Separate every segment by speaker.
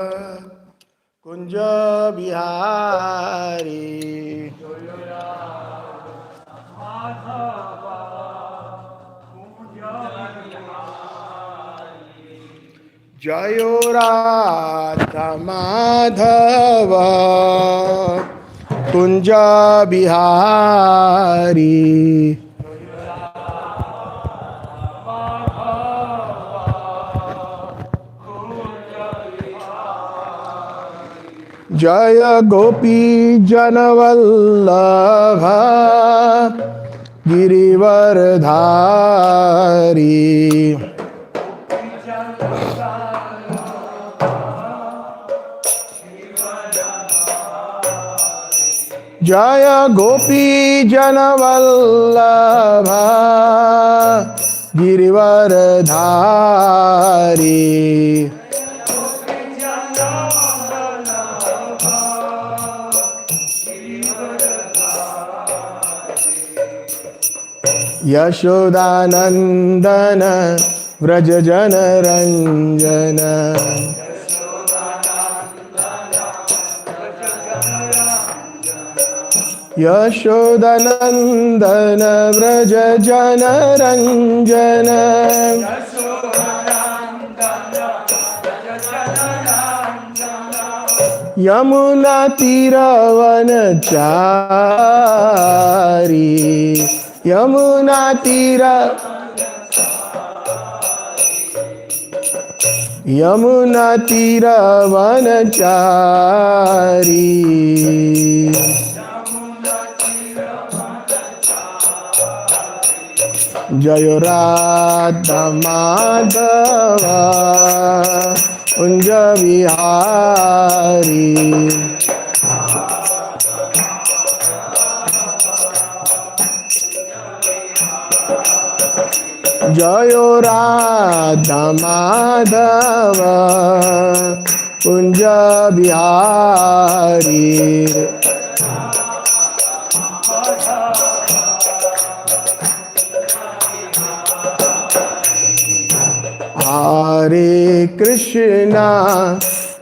Speaker 1: कुंज बिहारी जयो राधा माधव कुंज बिहारी जय गोपी जनवल्लभ गिरिवरधारी जय गोपी जनवल्लभ गिरिवरधारी यशोदानंदन व्रज जन रंजन यशोदानंदन व्रज जन रंजन यमुना तीरवनचारी यमुना तीर यमुना तीरवनचारी जय राधा माधव कुंज बिहारी जयो राधा माधव कुंज बिहारी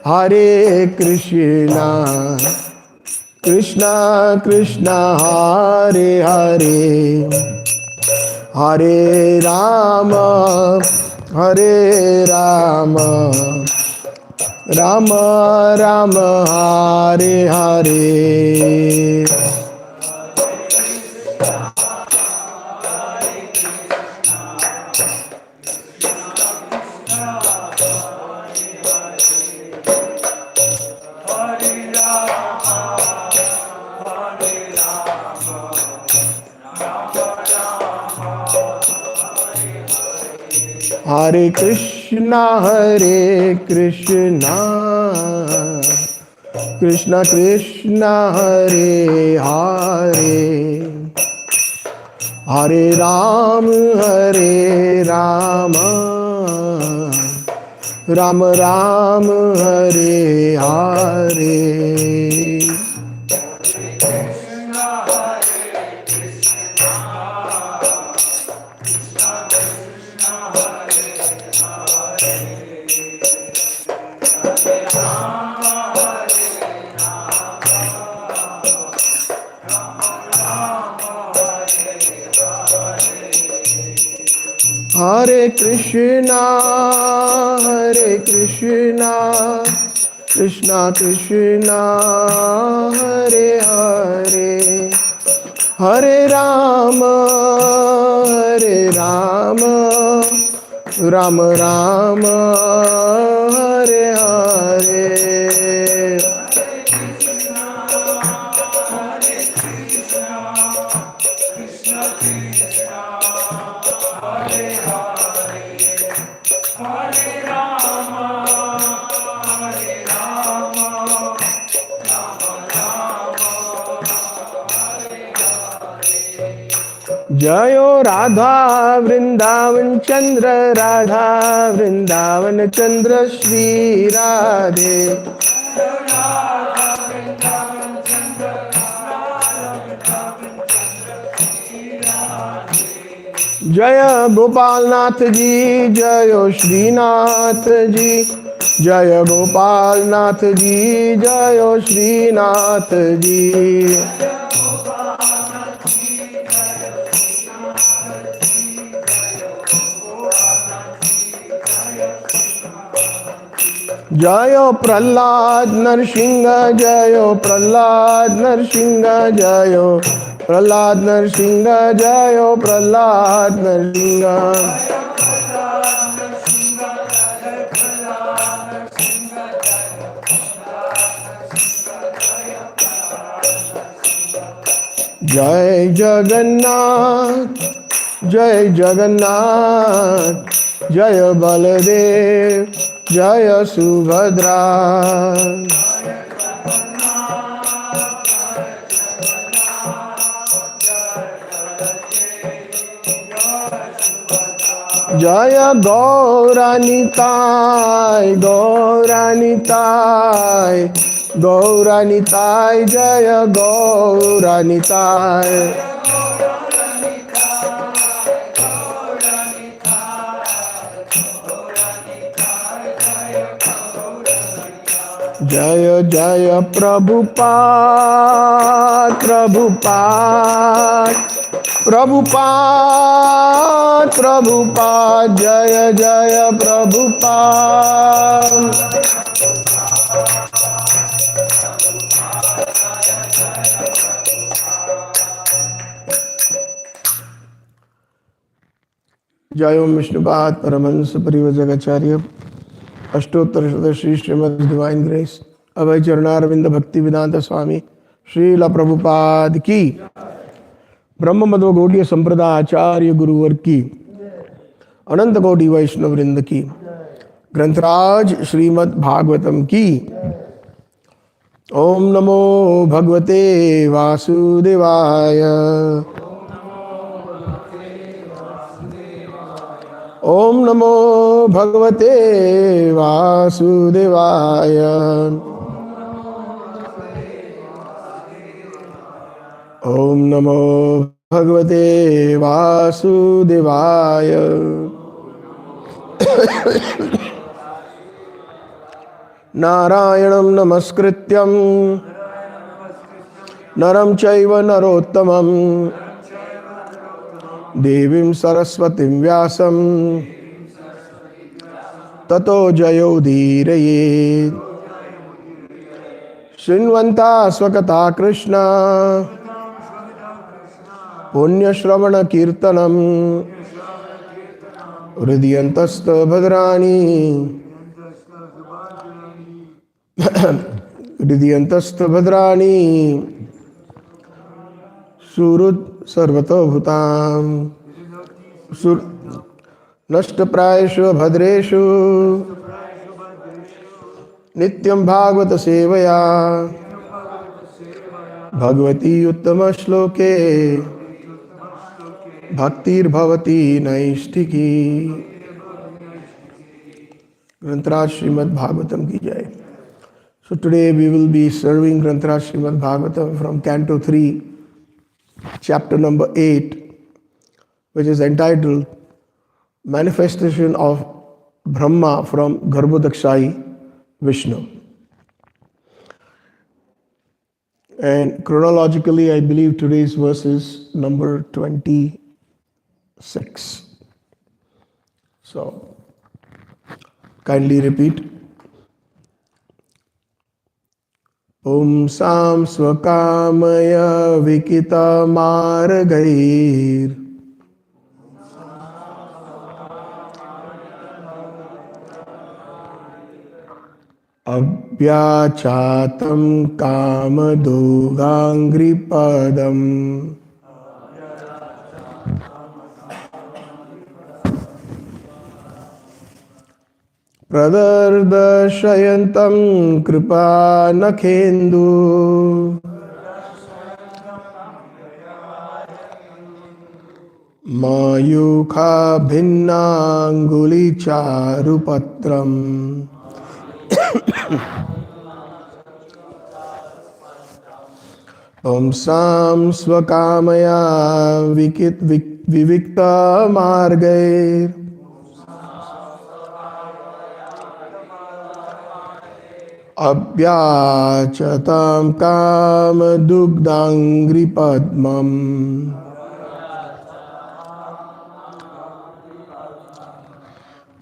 Speaker 1: हरे कृष्णा कृष्णा कृष्णा हरे हरे हरे राम राम राम हरे हरे हरे कृष्णा कृष्णा कृष्णा हरे हरे हरे राम राम राम हरे हरे हरे कृष्णा कृष्णा कृष्णा हरे हरे हरे राम राम राम हरे हरे जयो राधा वृंदावन चंद्र राधा वृंदावन चंद्र श्री राधे जय गोपाल नाथ जी जयो श्रीनाथ जी जय गोपाल नाथ जी, जय श्रीनाथ जी। जय प्रहलाद नरसिंह, जय प्रहलाद नरसिंह, जय प्रहलाद नरसिंह, जय प्रहलाद नरसिंह। जय जगन्नाथ, जय जगन्नाथ, जय बलदेव, जय सुभद्रा। जय गौरानिताय, गौरानिताय, गौरानिताय, जय गौरानिताय। जय जय प्रभुपाद, प्रभुपाद, प्रभुपाद, प्रभुपाद, जय जय प्रभुपाद। जय ओम विष्णुपाद परमहंस परिव्रजकाचार्य अष्टोत्तर शत श्री श्रीमद् डिवाइन ग्रेस अभय चरणारविंद भक्ति वेदांत स्वामी श्रील प्रभुपाद की। ब्रह्म मध्व गौड़ीय संप्रदाय आचार्य गुरुवर की, अनंत गौड़ी वैष्णव वृंद की, ग्रंथराज श्रीमद् भागवतम की। ओम नमो भगवते वासुदेवाय, ओम नमो भगवते वासुदेवाय, ओम नमो भगवते वासुदेवाय। नारायणं नमस्कृत्यं नरं चैव नरोत्तमं देवीं सरस्वतीं व्यासं ततो जयोदीरयेत्। शृण्वन्ता स्वकथा कृष्णा पुण्यश्रवणकीर्तनं हृदयन्तस्थभद्राणि, हृदयन्तस्थभद्राणि सुहृत् सर्वतोभूतां। नष्टप्रायेषु भद्रेषु नित्यं भागवत सेवया भगवती उत्तम श्लोके भक्तिर्भवती नैष्ठिकी। ग्रंथराज श्रीमद् भागवतम की जय। So today we will be serving Grantaraj Srimad Bhagavatam from Canto 3, chapter number 8, which is entitled Manifestation of Brahma from Garbhodakshai Vishnu. And chronologically, I believe today's verse is number 26. So, kindly repeat. Om Sam Swakamaya Vikita Margair Abhyachatam Kamadogangripadam Pradardarshayantam Kripa Nakhendu Mayukha Bhinnanguli Charupatram. Om Sam Swakamaya Vivikta Margair Abhyachatam kamadugdangri padmam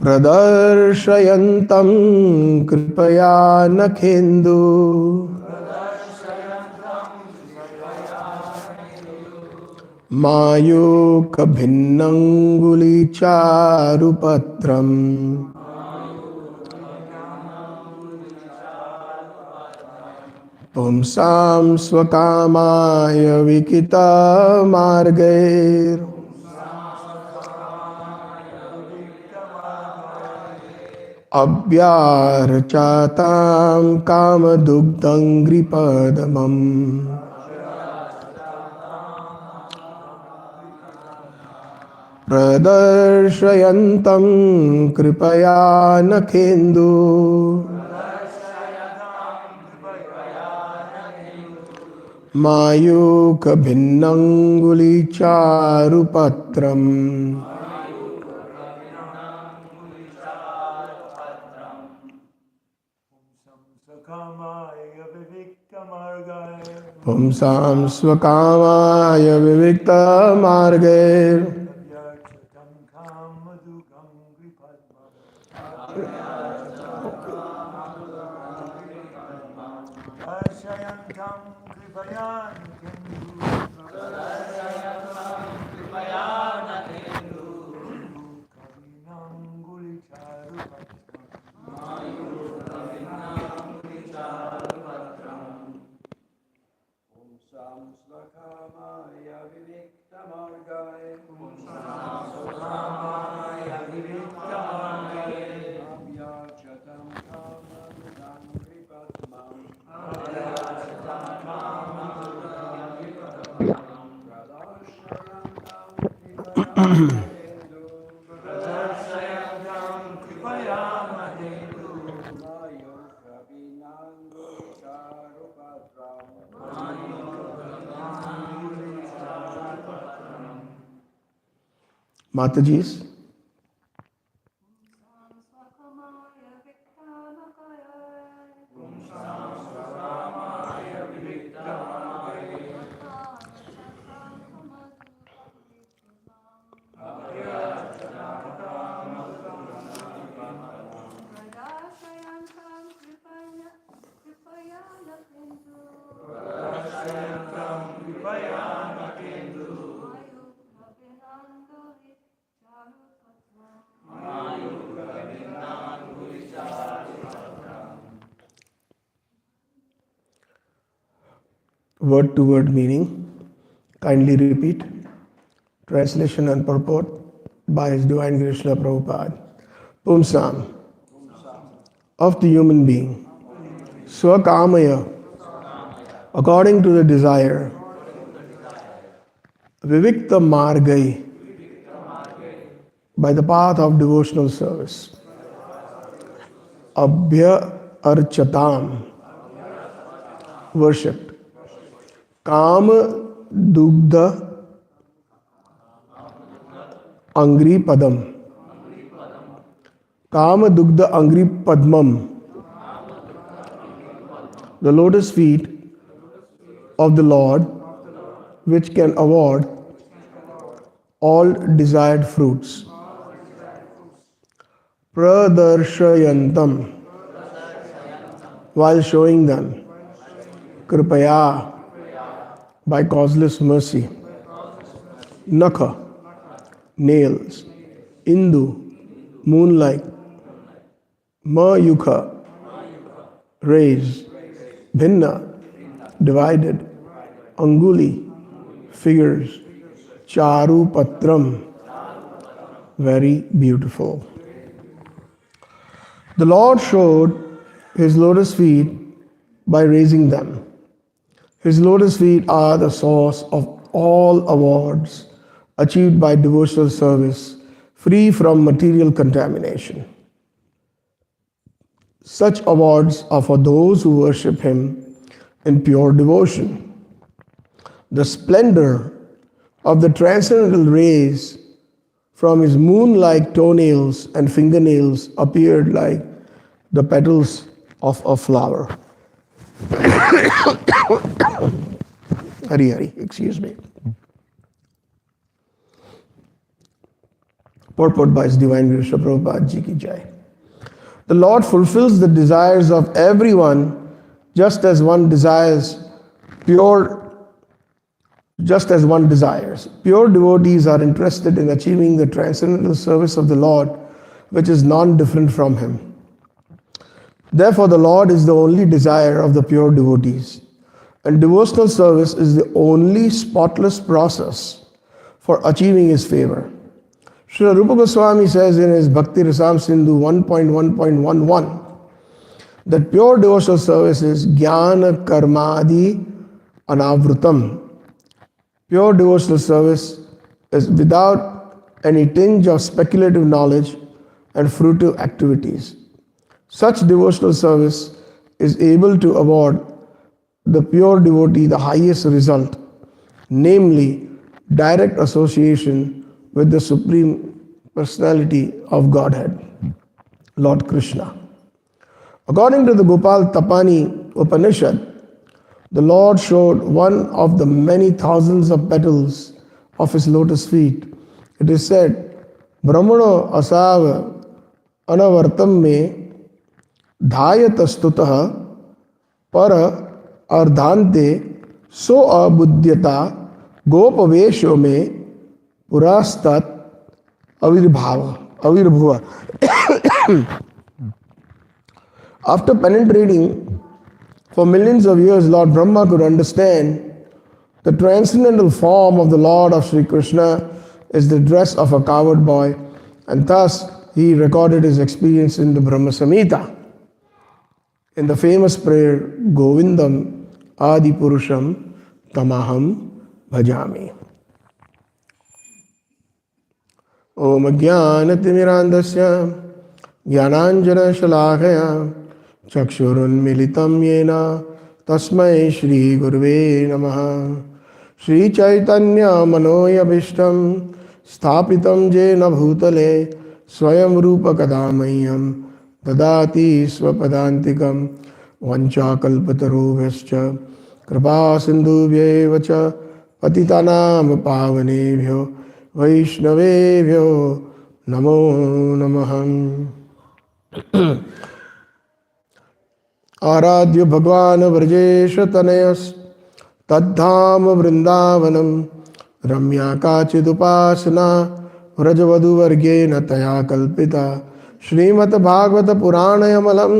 Speaker 1: Pradarshayantam kripaya nakhendu Mayuk bhinnanguli charupatram Pumsam swakamaya vikita margair Abhyarchatam kamadugdangri padamam Pradarshayantam kripaya nakhendu Mayuk bhinnanguli charupatram Pumsam swakamaya vivikta margair Matajis, word to word meaning. Kindly repeat. Translation and purport by His Divine Grace Srila Prabhupada. Pumsam, of the human being, Swakamaya, according to the desire, Vivikta Margai, by the path of devotional service, Abhya Archatam, worshipped, Kama Dugdha Angri Padam, Kama Dugdha Angri Padmam, the lotus feet of the Lord, which can award all desired fruits. Pradarshayantam, while showing them, Kripaya, by causeless mercy, Nakha, nails, Indu, moonlight, Mayukha, rays, Bhinna, divided, Anguli, figures, Charu Patram, very beautiful. The Lord showed His lotus feet by raising them. His lotus feet are the source of all awards achieved by devotional service, free from material contamination. Such awards are for those who worship Him in pure devotion. The splendor of the transcendental rays from His moon-like toenails and fingernails appeared like the petals of a flower. Hari Hari, excuse me. Purport by His Divine Guru Srila Prabhupada Ji Ki Jai. The Lord fulfills the desires of everyone just as one desires. Pure devotees are interested in achieving the transcendental service of the Lord, which is non-different from Him. Therefore, the Lord is the only desire of the pure devotees, and devotional service is the only spotless process for achieving His favor. Srila Rupa Goswami says in his Bhakti Rasam Sindhu 1.1.11 that pure devotional service is Jnana Karmadi Anavrutam. Pure devotional service is without any tinge of speculative knowledge and fruitive activities. Such devotional service is able to award the pure devotee the highest result, namely direct association with the Supreme Personality of Godhead, Lord Krishna. According to the Gopal Tapani Upanishad, the Lord showed one of the many thousands of petals of His lotus feet. It is said, Brahmano asav anavartam me dhayatastutah para ardhante so abuddhyata gopavesho me purastat avirbhuva. After penetrating for millions of years, Lord Brahma could understand the transcendental form of the Lord of Sri Krishna is the dress of a cowherd boy, and thus he recorded his experience in the Brahma Samhita. In the famous prayer, Govindam Adi Purusham Tamaham Bhajami. Om Jnanatimirandasya Jnananjana Shalakaya Chakshurunmilitam Yena Tasmai Shri Gurve Namaha. Shri Chaitanya Manoyabhishtam Sthapitam Jena Bhutale Swayam Rupa Kadamayam Dadati Swapadantikam Vanchakalpatarubhyascha Kripa Sindhubhyevacha Patitanam Pavanebhyo Vaishnavebhyo Namo Namaham. आराध्य भगवान व्रजेश तनयस तद्धाम वृंदावनम रम्या काचिदुपासना व्रजवधुवर्गेण तया कल्पिता श्रीमद् भागवत पुराणयमलं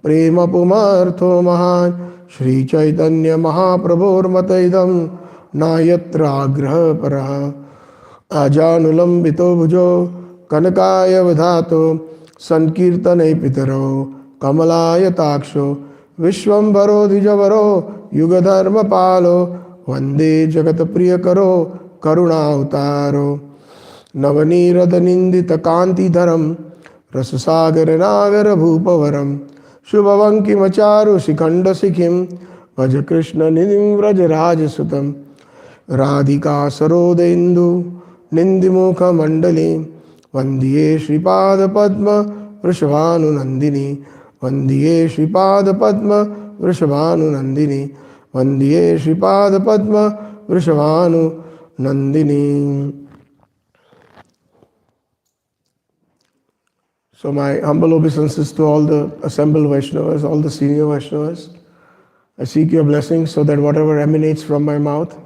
Speaker 1: प्रेम पुमार्थो महान् श्री चैतन्य महाप्रभोर्मतैदं नायत्राग्रह परः आजानुलंबितो भुजो कनकायवधातो संकीर्तने पितरो कमलायताक्षो विश्वंभरो द्विजवरो युगधर्मपालो वंदे जगत्प्रियकरो करुणावतारो नवनीरदनिन्दितकान्तिधरं रससागरनागरभूपवरं शुभवङ्किमचारु शिखण्डशिखिं भज कृष्णनिधिं व्रजराजसुतं Radhika सरोदेन्दु निन्दिमुखमण्डलीं वन्द्ये श्रीपादपद्म वृषभानुनन्दिनी वन्द्ये श्रीपादपद्म वृषभानुनन्दिनी वन्द्ये श्रीपादपद्म वृषभानुनन्दिनी. So my humble obeisances to all the assembled Vaishnavas, all the senior Vaishnavas. I seek your blessings so that whatever emanates from my mouth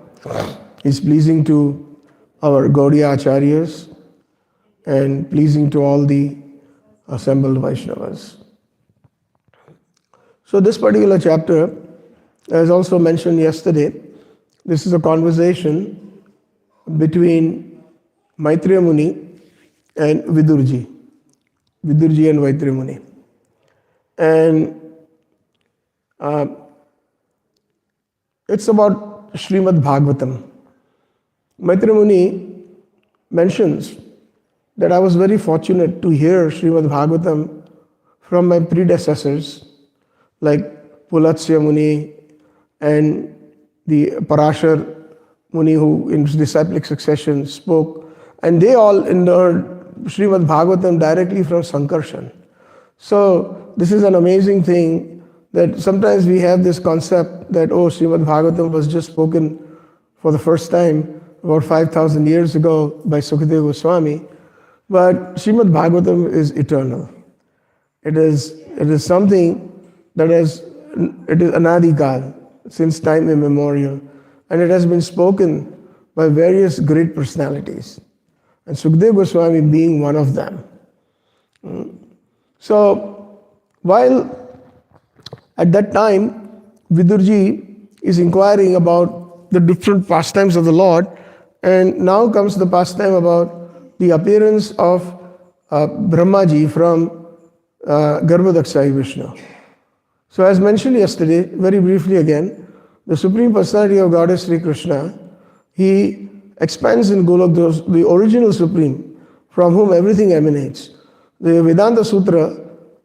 Speaker 1: is pleasing to our Gaudiya Acharyas and pleasing to all the assembled Vaishnavas. So this particular chapter, as also mentioned yesterday, this is a conversation between Maitreya Muni and Vidurji and Maitreya Muni. And it's about Srimad Bhagavatam. Maitreya Muni mentions that I was very fortunate to hear Srimad Bhagavatam from my predecessors like Pulatsya Muni and the Parashar Muni, who in disciplic succession spoke, and they all learned Srimad Bhagavatam directly from Sankarshan. So this is an amazing thing that sometimes we have this concept that, oh, Srimad Bhagavatam was just spoken for the first time about 5,000 years ago by Sukadeva Goswami. But Srimad Bhagavatam is eternal. It is something that it is anadikal, since time immemorial. And it has been spoken by various great personalities. And Sukadeva Goswami being one of them. So, while at that time, Vidurji is inquiring about the different pastimes of the Lord, and now comes the pastime about the appearance of Brahmaji from Garbhodakshai Vishnu. So as mentioned yesterday, very briefly again, the Supreme Personality of Goddess Sri Krishna, he expands in Golok, the original Supreme, from whom everything emanates. The Vedanta Sutra,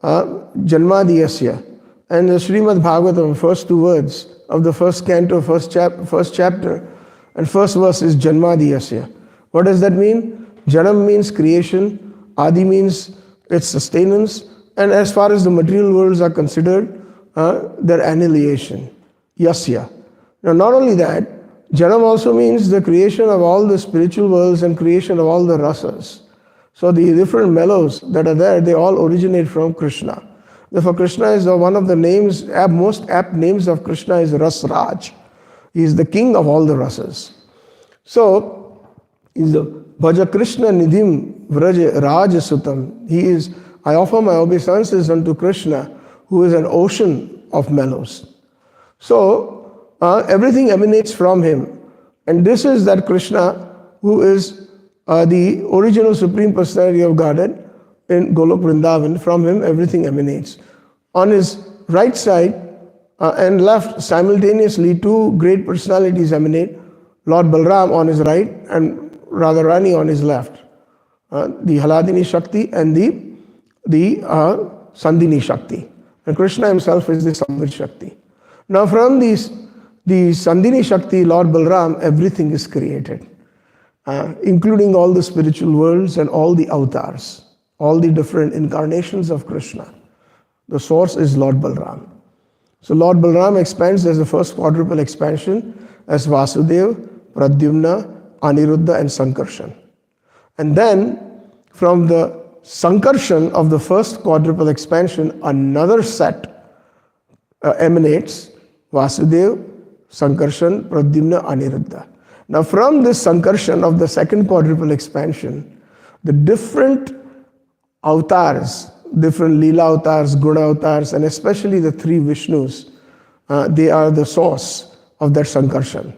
Speaker 1: Janmadiyasya, and the Srimad Bhagavatam, first two words of the first canto, first chapter, and first verse is Janmadiyasya. What does that mean? Janam means creation, Adi means its sustenance, and as far as the material worlds are considered, their annihilation. Yasya. Now not only that, Janam also means the creation of all the spiritual worlds and creation of all the rasas. So the different mellows that are there, they all originate from Krishna. Therefore Krishna is one of the names, most apt names of Krishna is Ras Raj. He is the king of all the rasas. So, he is the Bhaja Krishna Nidhim Vraja Raj Sutam. He is, I offer my obeisances unto Krishna, who is an ocean of mellows. So, everything emanates from him. And this is that Krishna who is the original Supreme Personality of Godhead in Golok Vrindavan. From him everything emanates. On his right side and left, simultaneously, two great personalities emanate. Lord Balram on his right and Radharani on his left. The Haladini Shakti and the Sandhini Shakti. And Krishna himself is the Samvit Shakti. Now from the Sandhini Shakti, Lord Balram, everything is created. Including all the spiritual worlds and all the avatars. All the different incarnations of Krishna. The source is Lord Balram. So Lord Balram expands as the first quadruple expansion as Vasudeva, Pradyumna, Aniruddha and Sankarshan. And then from the Sankarshan of the first quadruple expansion, another set emanates, Vasudeva, Sankarshan, Pradyumna, Aniruddha. Now from this Sankarshan of the second quadruple expansion, the different avatars, different Leela avatars, Guna avatars, and especially the three Vishnus, they are the source of that Sankarshan.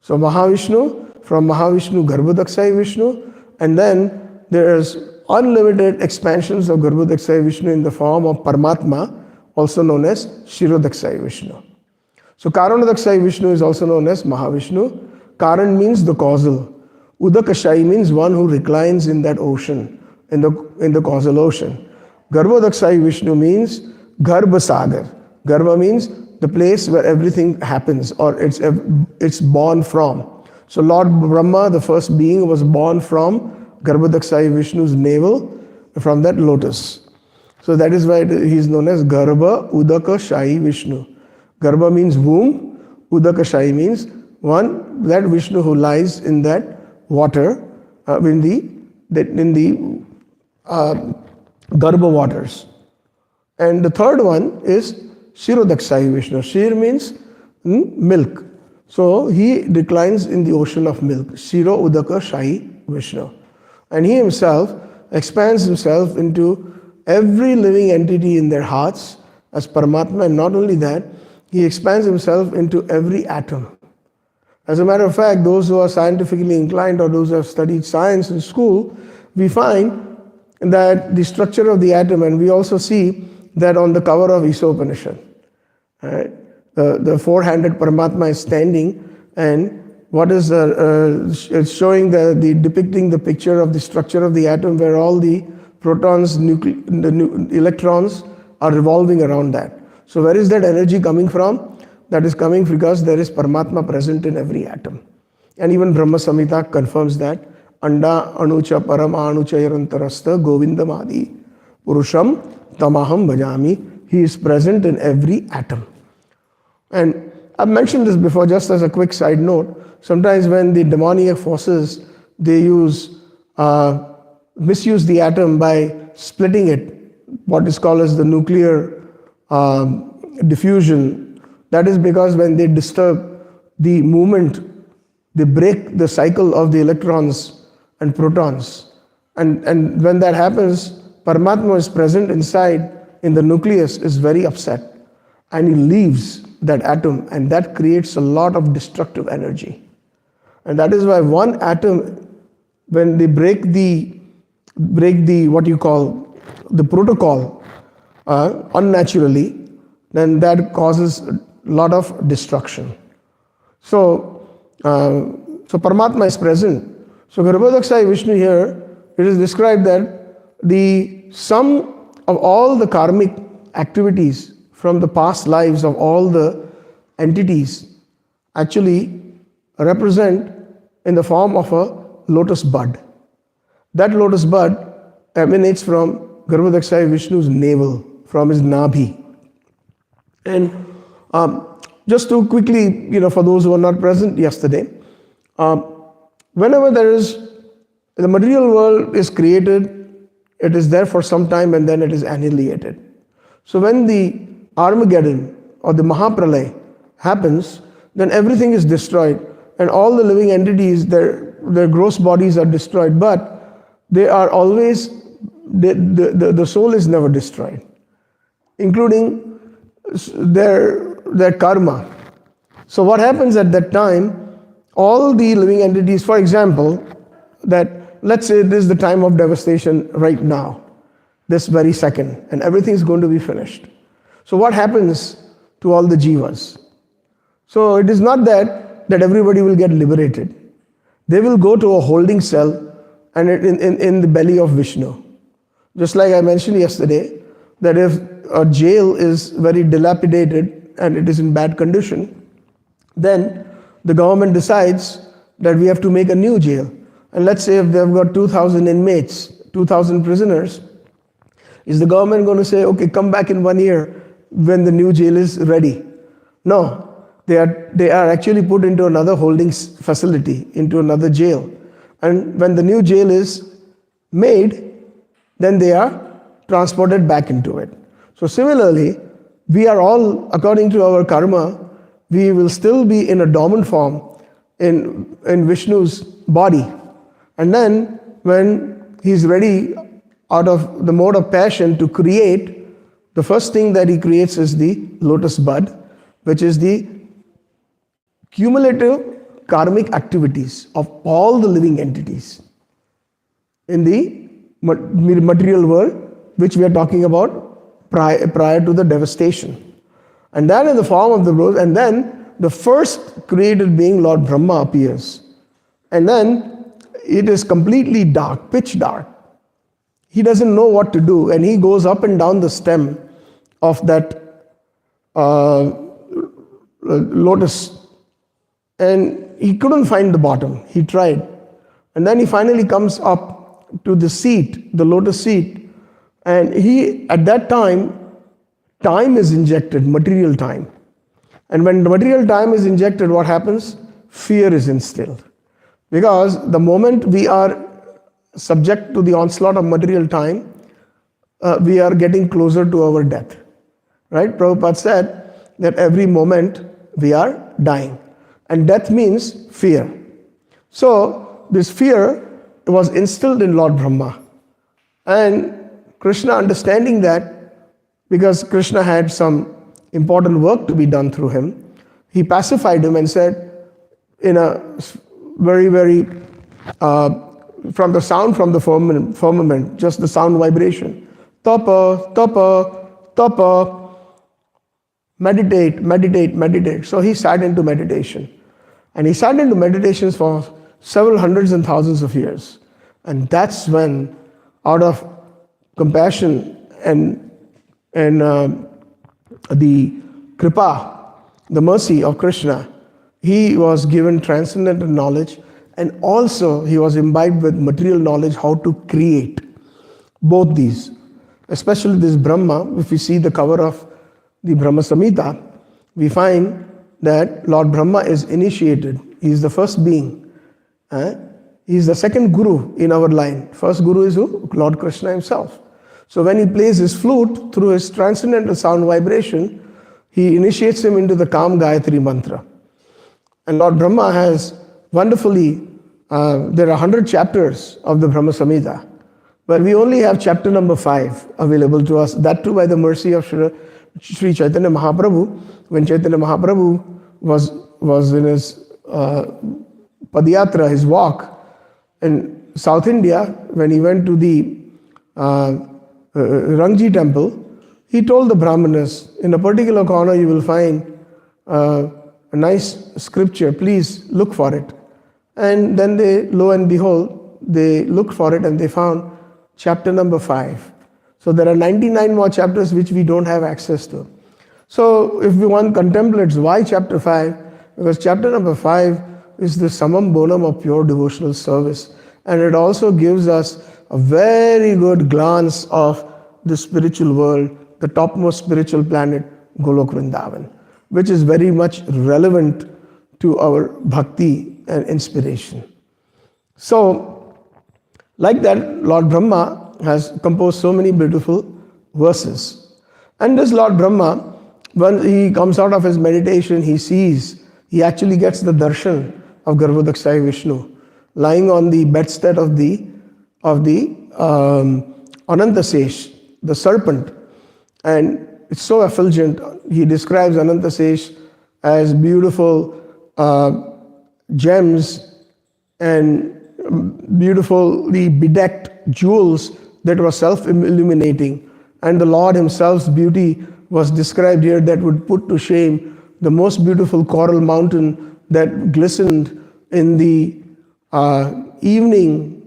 Speaker 1: So Mahavishnu, from Mahavishnu, Garbhodakshai Vishnu, and then there is unlimited expansions of Garbhodakshai Vishnu in the form of Paramatma, also known as Shirodakshai Vishnu. So Karanodakshai Vishnu is also known as Mahavishnu. Karan means the causal. Udakashai means one who reclines in that ocean, in the causal ocean. Garbhodakshai Vishnu means Garbha Sagar. Garbha means the place where everything happens or it's born from. So Lord Brahma, the first being, was born from Garbhodakshai Vishnu's navel, from that lotus. So that is why he is known as Garbha Udaka Shai Vishnu. Garbha means womb, Udaka Shai means that Vishnu who lies in that water, in the Garbha waters. And the third one is Shirodakshai Vishnu. Shir means milk. So he reclines in the ocean of milk. Shiro Udaka Shai Vishnu. And he himself expands himself into every living entity in their hearts as Paramatma, and not only that, he expands himself into every atom. As a matter of fact, those who are scientifically inclined or those who have studied science in school, we find that the structure of the atom, and we also see that on the cover of Isopanishad. Right? The four-handed Paramatma is standing, and what is it's showing depicting the picture of the structure of the atom where all the protons, the electrons are revolving around that. So where is that energy coming from? That is coming because there is Paramatma present in every atom. And even Brahma Samhita confirms that. Anda anucha parama anucha yarantarastha govindamadi purusham tamaham bhajami. He is present in every atom. And I've mentioned this before, just as a quick side note. Sometimes when the demoniac forces, they misuse the atom by splitting it, what is called as the nuclear diffusion. That is because when they disturb the movement, they break the cycle of the electrons and protons. And when that happens, Paramatma is present inside in the nucleus, is very upset. And he leaves that atom, and that creates a lot of destructive energy. And that is why one atom, when they break the what you call the protocol unnaturally, then that causes a lot of destruction. So Paramatma is present. So Garbhodakshai Vishnu here, it is described that the sum of all the karmic activities from the past lives of all the entities actually represent in the form of a lotus bud. That lotus bud emanates from Garbhodakshai Vishnu's navel, from his nabhi. And just to quickly, for those who are not present yesterday, whenever the material world is created, it is there for some time and then it is annihilated. So when the Armageddon or the Mahapralay happens, then everything is destroyed and all the living entities, their gross bodies are destroyed, but they are always, the soul is never destroyed, including their karma. So what happens at that time, all the living entities, for example, that let's say this is the time of devastation right now, this very second, and everything is going to be finished. So what happens to all the jivas? So it is not that everybody will get liberated. They will go to a holding cell and in the belly of Vishnu. Just like I mentioned yesterday, that if a jail is very dilapidated and it is in bad condition, then the government decides that we have to make a new jail. And let's say if they've got 2,000 inmates, 2,000 prisoners, is the government going to say, okay, come back in 1 year when the new jail is ready? No, they are actually put into another holding facility, into another jail. And when the new jail is made, then they are transported back into it. So similarly, we are all, according to our karma, we will still be in a dormant form in Vishnu's body. And then when he's ready out of the mode of passion to create, the first thing that he creates is the lotus bud, which is the cumulative karmic activities of all the living entities in the material world, which we are talking about prior to the devastation. And then in the form of the rose, and then the first created being, Lord Brahma, appears. And then it is completely dark, pitch dark. He doesn't know what to do, and he goes up and down the stem of that lotus, and he couldn't find the bottom. He tried. And then he finally comes up to the seat, the lotus seat, and at that time is injected, material time. And when the material time is injected, what happens? Fear is instilled. Because the moment we are subject to the onslaught of material time, we are getting closer to our death. Right? Prabhupada said that every moment we are dying. And death means fear. So this fear was instilled in Lord Brahma. And Krishna, understanding that, because Krishna had some important work to be done through him, he pacified him and said, in a very, very, from the sound from the firmament, just the sound vibration, tapa, tapa, tapa, meditate, meditate, meditate. So he sat into meditation. And he sat into meditations for several hundreds and thousands of years. And that's when, out of compassion and the kripa, the mercy of Krishna, he was given transcendental knowledge, and also he was imbibed with material knowledge how to create both these. especially this Brahma. If we see the cover of the Brahma Samhita, we find that Lord Brahma is initiated. He is the first being. He is the second guru in our line. First guru is who? Lord Krishna himself. So when he plays his flute through his transcendental sound vibration, he initiates him into the calm Gayatri mantra. And Lord Brahma has wonderfully, there are 100 chapters of the Brahma Samhita, but we only have chapter number 5 available to us. That too by the mercy of Sri Chaitanya Mahaprabhu. When Chaitanya Mahaprabhu was in his Padayatra, his walk in South India, when he went to the Rangji temple, he told the Brahmanas, in a particular corner you will find a nice scripture, please look for it. And then they, lo and behold, they looked for it and they found chapter number 5. So there are 99 more chapters which we don't have access to. So if one contemplates why chapter 5, because chapter number 5 is the summum bonum of pure devotional service. And it also gives us a very good glance of the spiritual world, the topmost spiritual planet, Golok Vrindavan, which is very much relevant to our bhakti and inspiration. So, like that, Lord Brahma has composed so many beautiful verses. And this Lord Brahma, when he comes out of his meditation, he actually gets the darshan of Garbhodakshaya Vishnu, lying on the bedstead of the Anantasesh, the serpent. And it's so effulgent. He describes Anantasesh as beautiful gems and beautifully bedecked jewels that were self-illuminating. And the Lord himself's beauty was described here that would put to shame the most beautiful coral mountain that glistened in the evening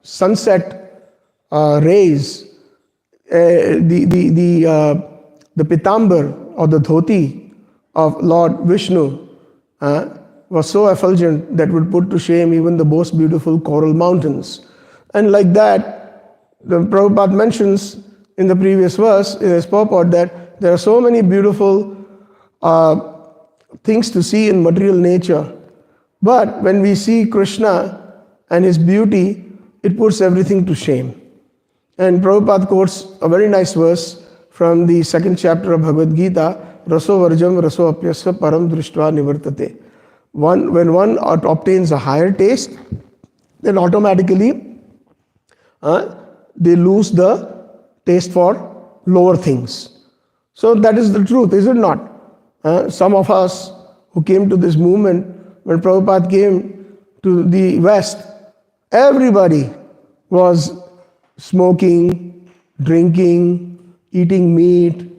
Speaker 1: sunset rays. The pitambar or the dhoti of Lord Vishnu was so effulgent that would put to shame even the most beautiful coral mountains. And like that, the Prabhupada mentions in the previous verse, in his purport, that there are so many beautiful things to see in material nature. But when we see Krishna and his beauty, it puts everything to shame. And Prabhupada quotes a very nice verse from the 2nd chapter of Bhagavad Gita, Raso Varjam Raso Apyasya Param Drishtva Nivartate. When one obtains a higher taste, then automatically they lose the taste for lower things. So that is the truth, is it not? Some of us who came to this movement, when Prabhupada came to the West, everybody was smoking, drinking, eating meat,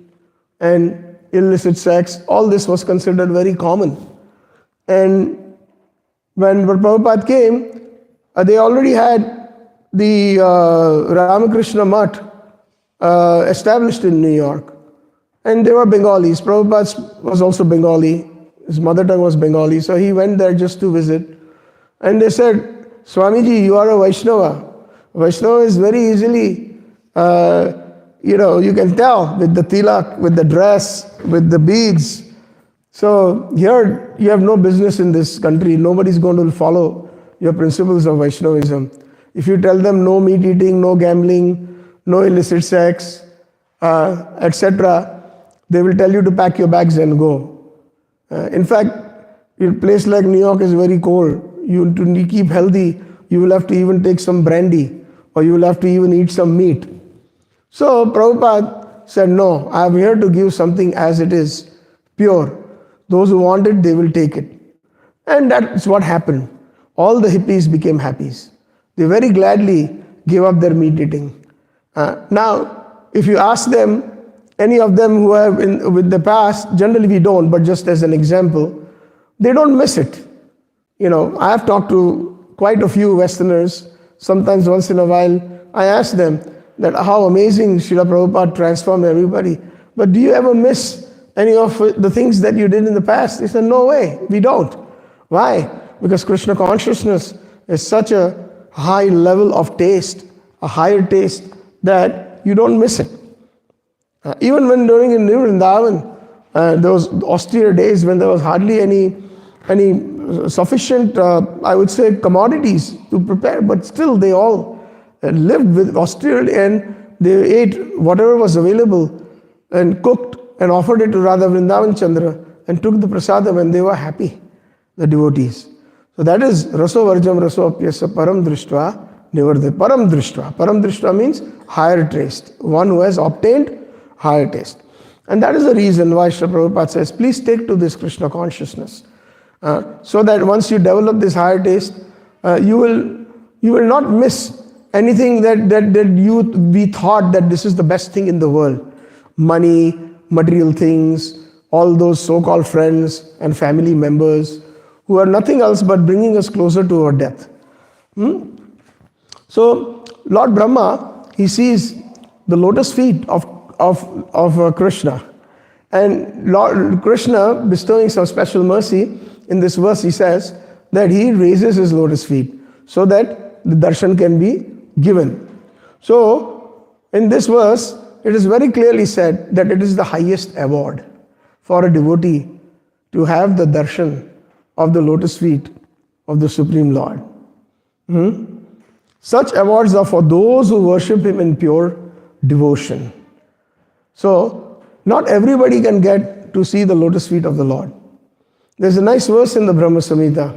Speaker 1: and illicit sex. All this was considered very common. And when Prabhupada came, they already had the Ramakrishna Mutt established in New York. And they were Bengalis. Prabhupada was also Bengali. His mother tongue was Bengali. So he went there just to visit. And they said, Swamiji, you are a Vaishnava. Vaishnava is very easily, you can tell with the tilak, with the dress, with the beads. So here you have no business in this country. Nobody's going to follow your principles of Vaishnavism. If you tell them no meat eating, no gambling, no illicit sex, etc., they will tell you to pack your bags and go. In fact, a place like New York is very cold. To keep healthy, you will have to even take some brandy, or you will have to even eat some meat. So Prabhupada said, no, I am here to give something as it is, pure. Those who want it, they will take it. And that's what happened. All the hippies became happies. They very gladly gave up their meat eating. Now, if you ask them, any of them who have with the past, generally we don't, but just as an example, they don't miss it. I have talked to quite a few Westerners. Sometimes once in a while, I ask them that how amazing Srila Prabhupada transformed everybody. But do you ever miss any of the things that you did in the past? They said, no way, we don't. Why? Because Krishna consciousness is such a high level of taste, a higher taste, that you don't miss it. Even when during in Vrindaban, those austere days when there was hardly any sufficient, I would say, commodities to prepare, but still they all lived with austerity, and they ate whatever was available and cooked and offered it to Radha Vrindavan Chandra and took the prasadam, and they were happy, the devotees. So that is raso varjam raso apyasa param drishtva nivardhe. Param drishtva. Param drishtva means higher taste. One who has obtained higher taste. And that is the reason why Srila Prabhupada says, please take to this Krishna consciousness. So that once you develop this higher taste, you will not miss anything that we thought that this is the best thing in the world. Money, material things, all those so-called friends and family members who are nothing else but bringing us closer to our death. So Lord Brahma, he sees the lotus feet of Krishna, and Lord Krishna bestowing some special mercy. In this verse he says that he raises his lotus feet so that the darshan can be given. So in this verse it is very clearly said that it is the highest award for a devotee to have the darshan of the lotus feet of the Supreme Lord. Such awards are for those who worship him in pure devotion. So not everybody can get to see the lotus feet of the Lord. There's a nice verse in the Brahma Samhita.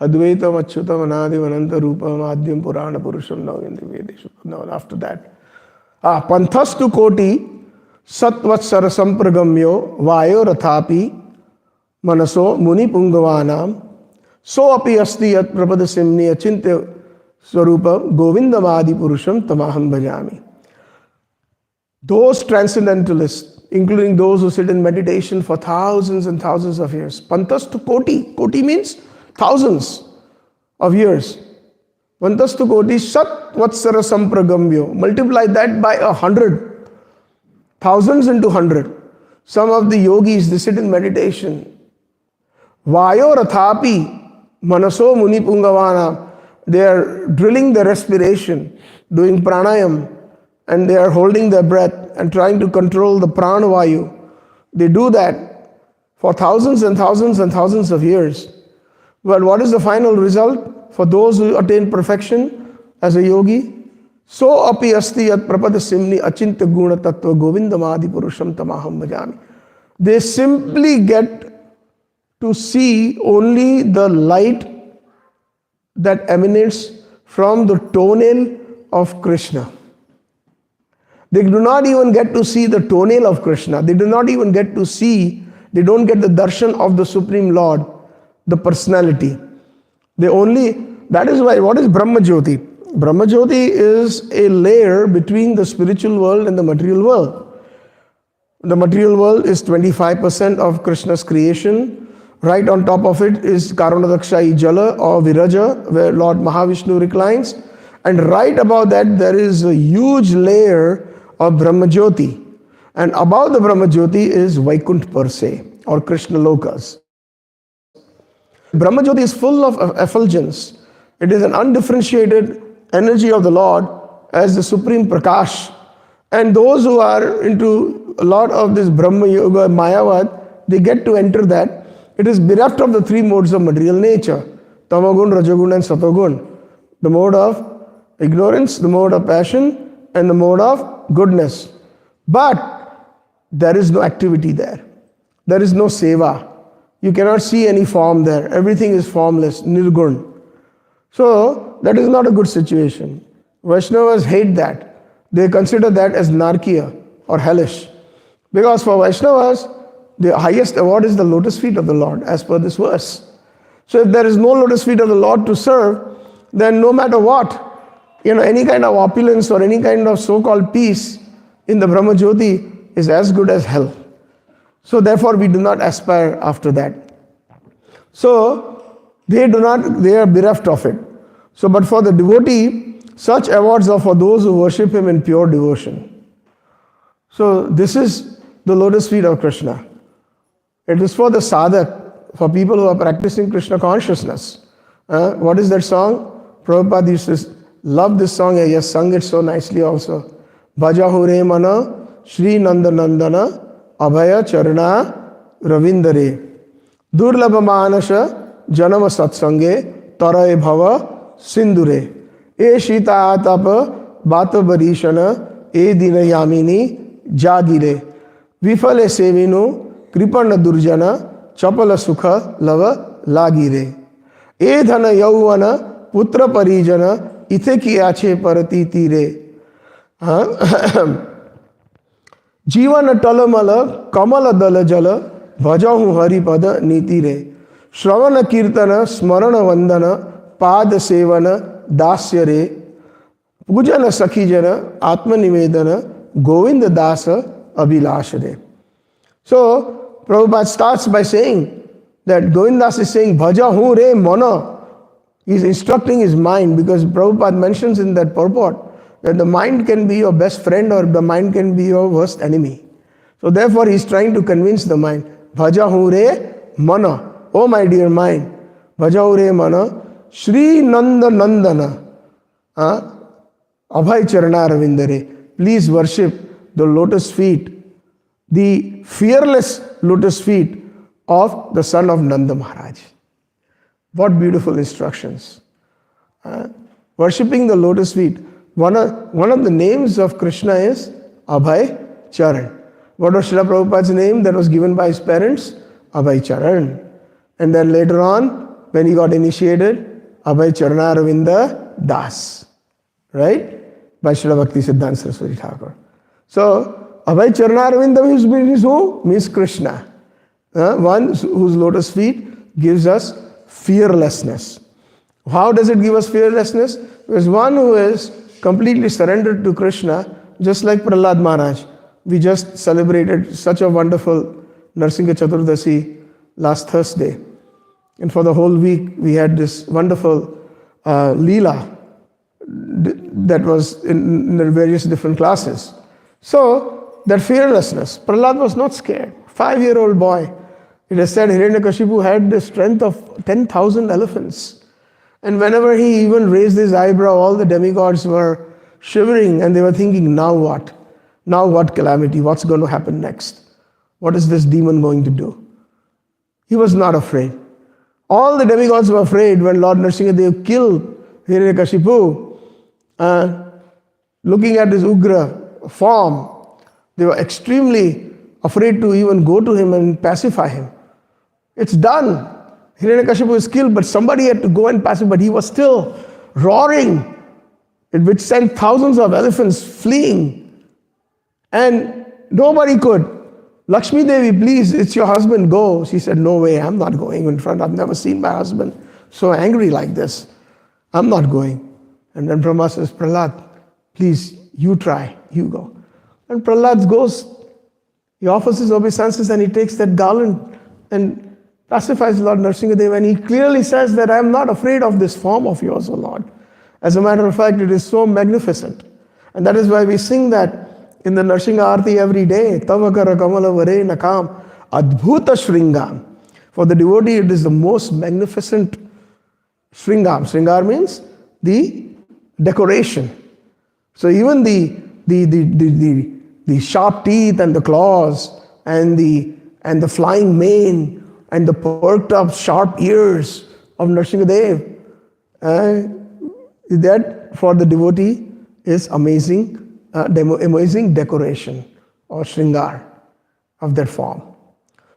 Speaker 1: Advaitam achyutam anadim ananta rupam adyam purana purusham navyandi vedeshu. Now after that. Panthastu koti satvatsara sampragamyo vayo rathapi manaso muni pungavanam so api asti yat prapadasimni achintya swarupa govindamadi purusham tamaham bhajami. Those transcendentalists, including those who sit in meditation for thousands and thousands of years, pantastu koti. Koti means thousands of years. Pantastu koti sat vatsara sampragamyo. Multiply that by 100. Thousands into 100. Some of the yogis, they sit in meditation. Vayo rathapi manaso muni pungavana. They are drilling their respiration, doing pranayam, and they are holding their breath and trying to control the pranavayu. They do that for thousands and thousands and thousands of years. Well, what is the final result for those who attain perfection as a yogi? So api asti yat prapadasimni achintya guna tattva govindamadi purusham tamaham bhajami. They simply get to see only the light that emanates from the toenail of Krishna. They do not even get to see the toenail of Krishna. They do not even get to see, they don't get the darshan of the Supreme Lord, the personality. That is why, what is Brahma Jyoti? Brahma Jyoti is a layer between the spiritual world and the material world. The material world is 25% of Krishna's creation. Right on top of it is Karunadakshayi Jala or Viraja, where Lord Mahavishnu reclines. And right above that there is a huge layer of Brahma Jyoti. And above the Brahma Jyoti is Vaikuntha per se, or Krishna Lokas. Brahma Jyoti is full of effulgence. It is an undifferentiated energy of the Lord as the Supreme Prakash. And those who are into a lot of this Brahma Yoga, Mayavad, they get to enter that. It is bereft of the three modes of material nature, Tamagun, Rajagun and Satagun. The mode of ignorance, the mode of passion, and the mode of goodness. But there is no activity there. There is no seva. You cannot see any form there. Everything is formless, nirgun. So that is not a good situation. Vaishnavas hate that. They consider that as narkiya or hellish. Because for Vaishnavas, the highest award is the lotus feet of the Lord, as per this verse. So if there is no lotus feet of the Lord to serve, then no matter what, any kind of opulence or any kind of so-called peace in the Brahma Jyoti is as good as hell. So therefore we do not aspire after that. So they are bereft of it. So but for the devotee, such awards are for those who worship him in pure devotion. So this is the lotus feet of Krishna. It is for the sadhak for people who are practicing Krishna consciousness. What is that song? Prabhupada used to love this song. He has sung it so nicely also. Bhajahu re mana Shri Nanda Nandana Abhaya Charana Ravindare Durlabha Manasha Janama Satsange Taraye Bhava Sindure E Shita Atapa Bata Barishana E Dina Yamini Jagire Vifale Sevinu Kripana Durjana Chapala Sukha Lava Lagire E Dhana Yauvana Putra Parijana Ithe ki ache parati tire जीवन टलमल कमल दल जल भजहु हरिपद नीति रे श्रवण कीर्तन स्मरण वंदन पाद seven दास्य रे पूजन सखी जन आत्मनिवेदन गोविंद दास अभिलाष रे. So Prabhupada starts by saying that Govindas is saying bhajahu re mana. He is instructing his mind, because Prabhupada mentions in that purport that the mind can be your best friend or the mind can be your worst enemy. So therefore he is trying to convince the mind. Bhajahu re mana. Oh my dear mind. Bhajahu re mana. Shri Nanda Nandana. Abhay Charana Ravindare. Please worship the lotus feet, the fearless lotus feet of the son of Nanda Maharaj. What beautiful instructions. Worshipping the lotus feet. One of the names of Krishna is Abhay Charan. What was Srila Prabhupada's name that was given by his parents? Abhay Charan. And then later on, when he got initiated, Abhay Charana Ravinda Das. Right? By Srila Bhakti Siddhanta Saraswati Thakur. So, Abhay Charana Ravinda means who? Means Krishna. One whose lotus feet gives us fearlessness. How does it give us fearlessness? Because one who is completely surrendered to Krishna, just like Prahlad Maharaj. We just celebrated such a wonderful Narsingha Chaturdasi last Thursday. And for the whole week, we had this wonderful Leela that was in the various different classes. So, that fearlessness, Prahlad was not scared. 5-year-old boy. It is said Hiranyakashipu had the strength of 10,000 elephants. And whenever he even raised his eyebrow, all the demigods were shivering and they were thinking, now what? Now what calamity? What's going to happen next? What is this demon going to do? He was not afraid. All the demigods were afraid when Lord Nrsimhadev killed Hiranyakashipu. Looking at his Ugra form, they were extremely afraid to even go to him and pacify him. It's done. Hiranyakashipu is killed, but somebody had to go and pass him, but he was still roaring, which sent thousands of elephants fleeing. And nobody could. Lakshmi Devi, please, it's your husband, go. She said, no way, I'm not going in front. I've never seen my husband so angry like this. I'm not going. And then Brahma says, Prahlad, please, you try, you go. And Prahlad goes, he offers his obeisances and he takes that garland and pacifies Lord Nrsimhadev, and he clearly says that I am not afraid of this form of yours, O Lord. As a matter of fact, it is so magnificent. And that is why we sing that in the Narsingha Arti every day. Tavakara Kamala Vare Nakam Adbhuta Shringam. For the devotee, it is the most magnificent Shringam. Shringar means the decoration. So even the sharp teeth and the claws and the flying mane and the perked up sharp ears of Nrsimhadev, that for the devotee is amazing, amazing decoration or shringar of that form.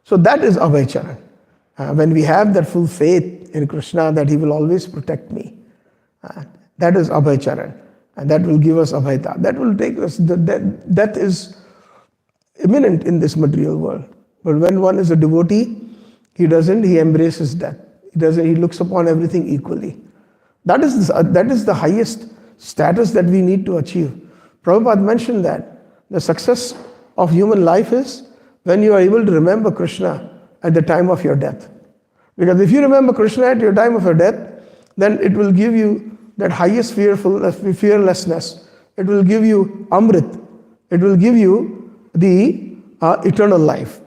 Speaker 1: So that is Abhay Charan. When we have that full faith in Krishna that he will always protect me, that is Abhay Charan. And that will give us Abhayta. That will take us, death is imminent in this material world. But when one is a devotee, he embraces death. He looks upon everything equally. That is the highest status that we need to achieve. Prabhupada mentioned that the success of human life is when you are able to remember Krishna at the time of your death. Because if you remember Krishna at your time of your death, then it will give you that highest fearlessness. It will give you Amrit. It will give you the eternal life.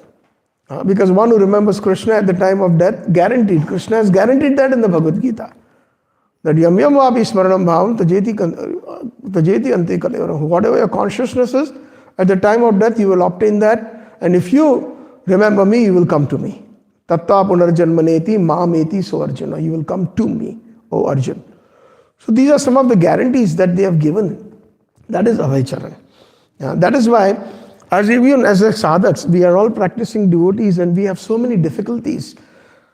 Speaker 1: Because one who remembers Krishna at the time of death, guaranteed. Krishna has guaranteed that in the Bhagavad Gita. That yam yam vapi smaranam bhavam tajeti ante kalevaram. Whatever your consciousness is, at the time of death you will obtain that. And if you remember me, you will come to me. Tattva punarjanmaneti mameti so Arjuna. You will come to me, O Arjun. So these are some of the guarantees that they have given. That is Abhaycharan. That is why, as sadhaks, we are all practicing devotees and we have so many difficulties.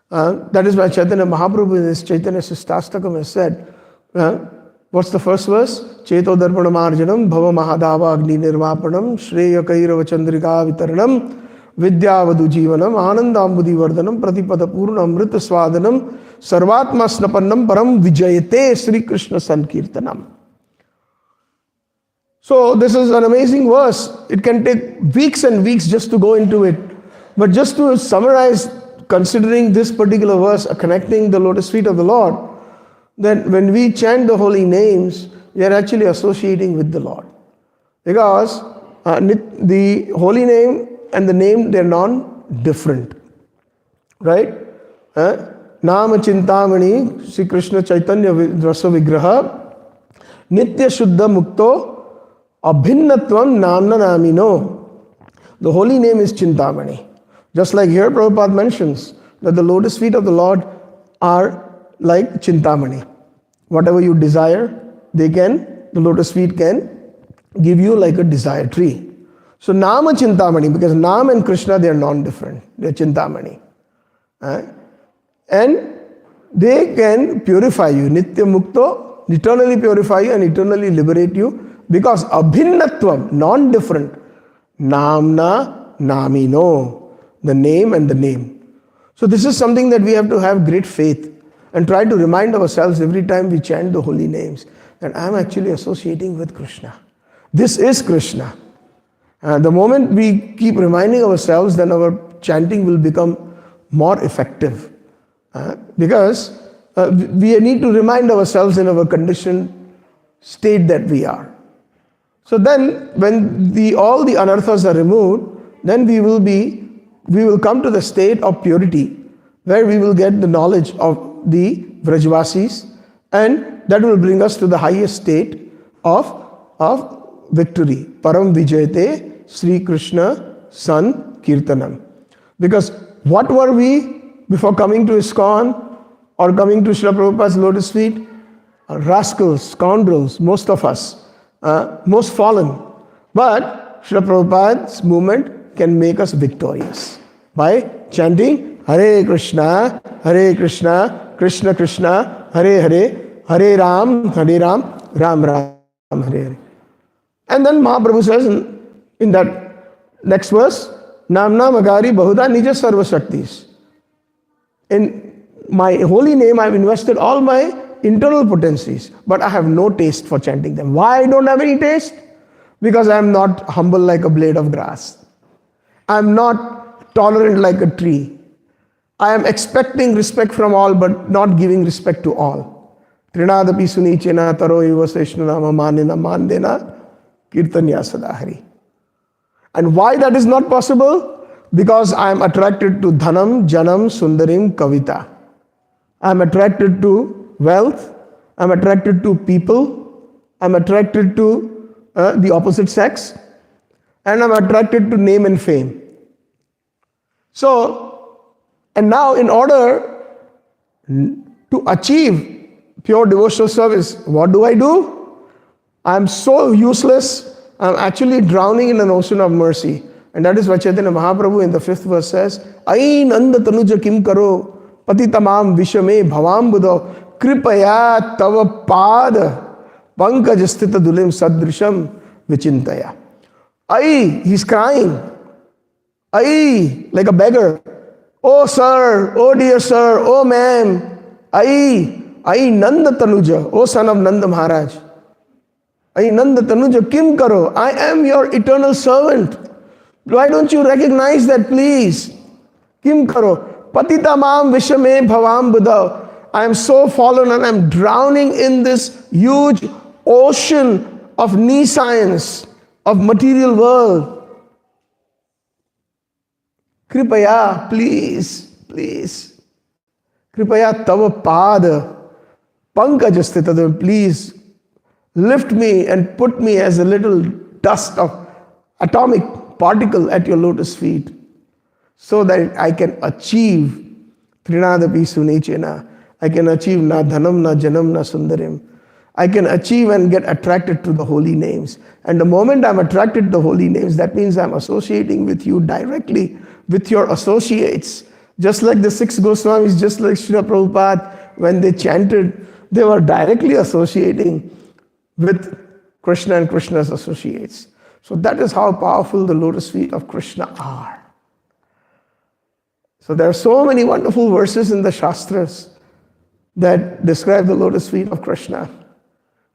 Speaker 1: That is why Chaitanya Mahaprabhu in his Chaitanya Sistastakam has said, what's the first verse? Cheto darpanamarjanam bhava mahadava agni nirvapanam shreya kairava chandrika vitaranam vidyavadu jivanam anandambudi vardhanam pratipada purna amrita swadanam sarvatma snapannam param vijayate Sri Krishna sankirtanam. So this is an amazing verse. It can take weeks and weeks just to go into it. But just to summarize, considering this particular verse, connecting the lotus feet of the Lord, then when we chant the holy names, we are actually associating with the Lord. Because the holy name and the name, they are non-different. Right? Nama Chintamani, Sri Krishna Chaitanya Rasa Vigraha, Nitya Shuddha Mukto, Abhinnatvam Namna Namino. The holy name is Chintamani. Just like here Prabhupada mentions that the lotus feet of the Lord are like Chintamani. Whatever you desire, the lotus feet can give you like a desire tree. So Nama Chintamani, because Nam and Krishna, they are non-different. They are Chintamani. And they can purify you. Nitya Mukto, eternally purify you and eternally liberate you. Because Abhinnatvam, non-different. Namna Namino, the name and the name. So this is something that we have to have great faith and try to remind ourselves every time we chant the holy names that I am actually associating with Krishna. This is Krishna. The moment we keep reminding ourselves, then our chanting will become more effective. Because we need to remind ourselves in our conditioned state that we are. So then, when all the anarthas are removed, then we will come to the state of purity, where we will get the knowledge of the Vrajvasis, and that will bring us to the highest state of victory. Param Vijayate Sri Krishna San Kirtanam. Because what were we before coming to ISKCON or coming to Srila Prabhupada's lotus feet? Rascals, scoundrels, most of us. Most fallen. But Srila Prabhupada's movement can make us victorious by chanting Hare Krishna, Krishna Krishna, Hare Hare, Hare Ram, Ram Ram, Hare Hare. And then Mahaprabhu says in that next verse, Namna Magari Bahuda Nija Sarva Shaktis. In my holy name, I have invested all my internal potencies, but I have no taste for chanting them. Why I don't have any taste? Because I am not humble like a blade of grass. I am not tolerant like a tree. I am expecting respect from all, but not giving respect to all. Trinadapi sunichena taro iva seshnanama manena mandena kirtanya sadahari. And why that is not possible? Because I am attracted to dhanam, janam, sundarim, kavita. I am attracted to wealth, I'm attracted to people, I'm attracted to the opposite sex, and I'm attracted to name and fame. So, and now in order to achieve pure devotional service, what do? I'm so useless, I'm actually drowning in an ocean of mercy. And that is why Chaitanya Mahaprabhu in the 5th verse says, Ai nanda tanuja kim karo, patitamam vishame bhavam buddha, Kripaya tava pada pankaj sthita dulim sadrisham vichintaya. Ai, he's crying. Ai, like a beggar. Oh sir, oh dear sir, oh ma'am. Ai Nanda Tanuja, oh son of Nanda Maharaj. Ai Nanda Tanuja, kim karo? I am your eternal servant. Why don't you recognize that, please? Kim karo? Patita mam vishame bhavam buddha. I am so fallen and I am drowning in this huge ocean of nescience, of material world. Kripaya, please, please. Kripaya tava pada pankajastitadam, please lift me and put me as a little dust of atomic particle at your lotus feet, so that I can achieve Trinadapi Sunechena. I can achieve na dhanam, na janam, na sundarim. I can achieve and get attracted to the holy names. And the moment I'm attracted to the holy names, that means I'm associating with you directly, with your associates. Just like the 6 Goswamis, just like Srila Prabhupada, when they chanted, they were directly associating with Krishna and Krishna's associates. So that is how powerful the lotus feet of Krishna are. So there are so many wonderful verses in the Shastras that describe the lotus feet of Krishna,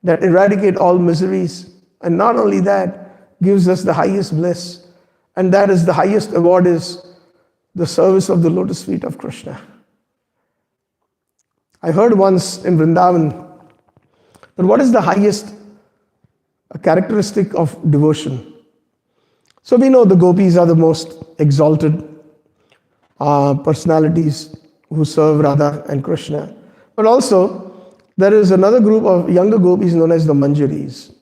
Speaker 1: that eradicate all miseries. And not only that, gives us the highest bliss. And that is the highest award, is the service of the lotus feet of Krishna. I heard once in Vrindaban, but what is the highest characteristic of devotion? So we know the gopis are the most exalted personalities who serve Radha and Krishna. But also, there is another group of younger gopis known as the Manjaris.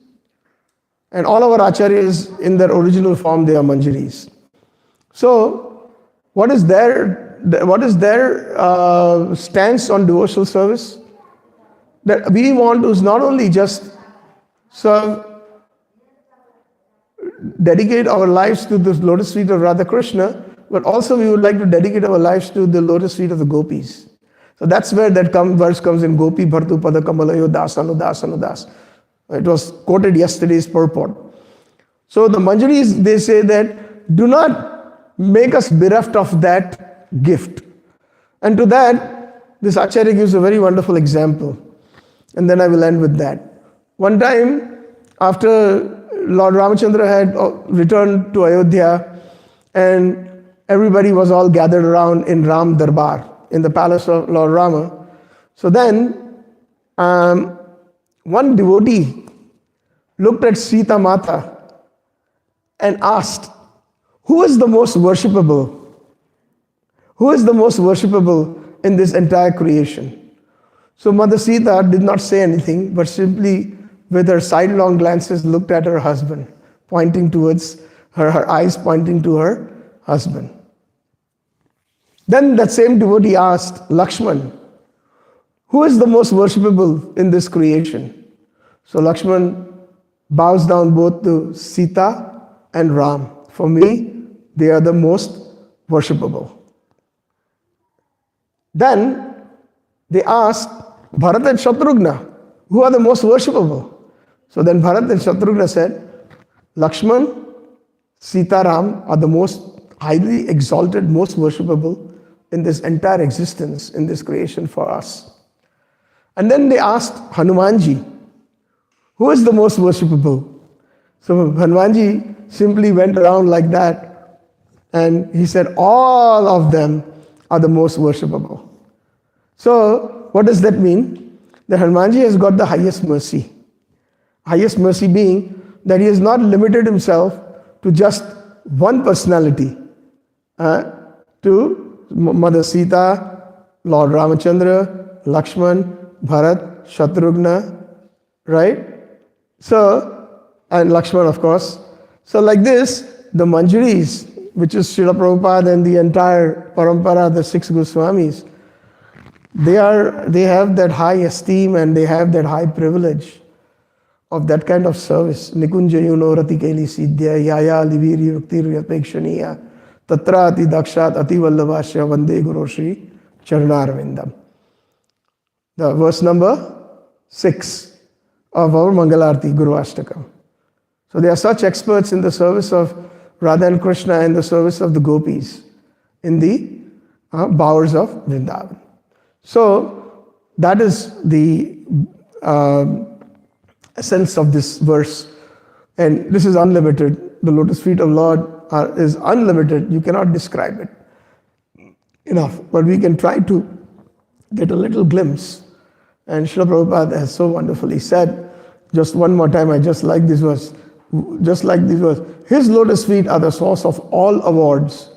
Speaker 1: And all our acharyas, in their original form, they are Manjaris. So, what is their stance on devotional service? That we want to not only just serve, dedicate our lives to the lotus feet of Radha Krishna, but also we would like to dedicate our lives to the lotus feet of the gopis. So that's where that verse comes in, Gopi Bhartu Pada Kamalayo Dasanu Dasanu Das. It was quoted yesterday's purport. So the Manjaris, they say that do not make us bereft of that gift. And to that, this Acharya gives a very wonderful example. And then I will end with that. One time, after Lord Ramachandra had returned to Ayodhya, and everybody was all gathered around in Ram Darbar, in the palace of Lord Rama. So then, one devotee looked at Sita Mata and asked, who is the most worshipable? Who is the most worshipable in this entire creation? So Mother Sita did not say anything, but simply with her sidelong glances looked at her husband, pointing towards her eyes pointing to her husband. Then that same devotee asked Lakshman, who is the most worshipable in this creation? So Lakshman bows down both to Sita and Ram. For me, they are the most worshipable. Then they asked Bharat and Shatrughna, who are the most worshipable? So then Bharat and Shatrughna said, Lakshman, Sita, Ram are the most highly exalted, most worshipable in this entire existence, in this creation for us. And then they asked Hanumanji, who is the most worshipable? So Hanumanji simply went around like that, and he said, all of them are the most worshipable. So what does that mean? That Hanumanji has got the highest mercy. Highest mercy being that he has not limited himself to just one personality, to Mother Sita, Lord Ramachandra, Lakshman, Bharat, Shatrughna, right? So, and Lakshman, of course. So like this, the Manjaris, which is Srila Prabhupada and the entire parampara, the 6 Goswamis, they have that high esteem and they have that high privilege of that kind of service. Nikunjayuno ratikeli siddhya yaya liviri yuktir yapekshaniya tatra ati dakshat ati vallabhasya vande guru shri charnarvindam. The verse number 6 of our Mangalarti Guru Ashtakam. So they are such experts in the service of Radha and Krishna and the service of the gopis in the bowers of Vrindavan. So that is the essence of this verse. And this is unlimited. The lotus feet of Lord is unlimited. You cannot describe it enough. But we can try to get a little glimpse. And Srila Prabhupada has so wonderfully said, just one more time, I just like this verse. Just like this verse. His lotus feet are the source of all awards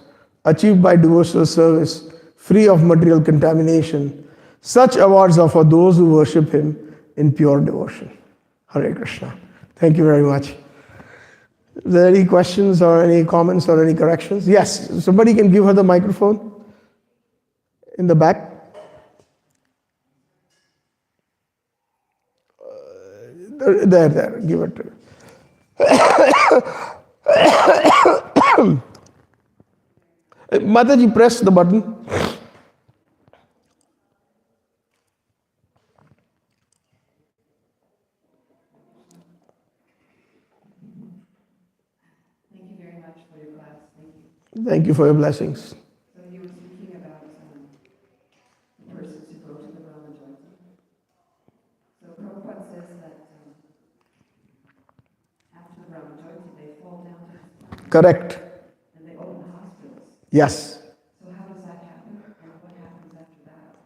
Speaker 1: achieved by devotional service, free of material contamination. Such awards are for those who worship him in pure devotion. Hare Krishna. Thank you very much. Is there any questions or any comments or any corrections? Yes, somebody can give her the microphone in the back. There, give it to her. Mataji, press the button.
Speaker 2: Thank you very much for your class. Thank you.
Speaker 1: Thank you for your blessings.
Speaker 2: So you were speaking about the persons who go to the Brahma Jyoti. So Prabhupada says that after the Brahma Jyoti, they fall down to the
Speaker 1: Correct.
Speaker 2: and they open hospitals.
Speaker 1: Yes.
Speaker 2: So how does that happen? And what happens after that?